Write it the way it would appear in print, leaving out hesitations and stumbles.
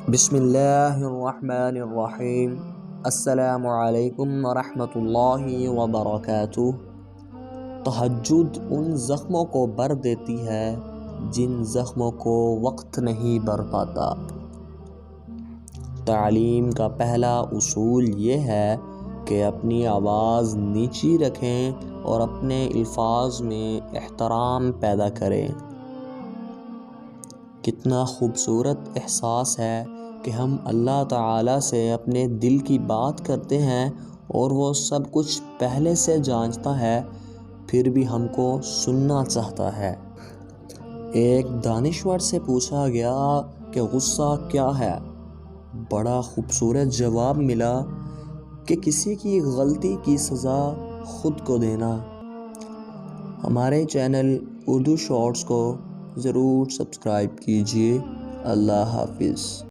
بسم اللہ الرحمن الرحیم۔ السلام علیکم ورحمۃ اللہ وبرکاتہ۔ تہجد ان زخموں کو بھر دیتی ہے جن زخموں کو وقت نہیں بھر پاتا۔ تعلیم کا پہلا اصول یہ ہے کہ اپنی آواز نیچی رکھیں اور اپنے الفاظ میں احترام پیدا کریں۔ کتنا خوبصورت احساس ہے کہ ہم اللہ تعالیٰ سے اپنے دل کی بات کرتے ہیں اور وہ سب کچھ پہلے سے جانتا ہے، پھر بھی ہم کو سننا چاہتا ہے۔ ایک دانشور سے پوچھا گیا کہ غصہ کیا ہے؟ بڑا خوبصورت جواب ملا کہ کسی کی غلطی کی سزا خود کو دینا۔ ہمارے چینل اردو شارٹس کو ضرور سبسکرائب کیجیے۔ اللہ حافظ۔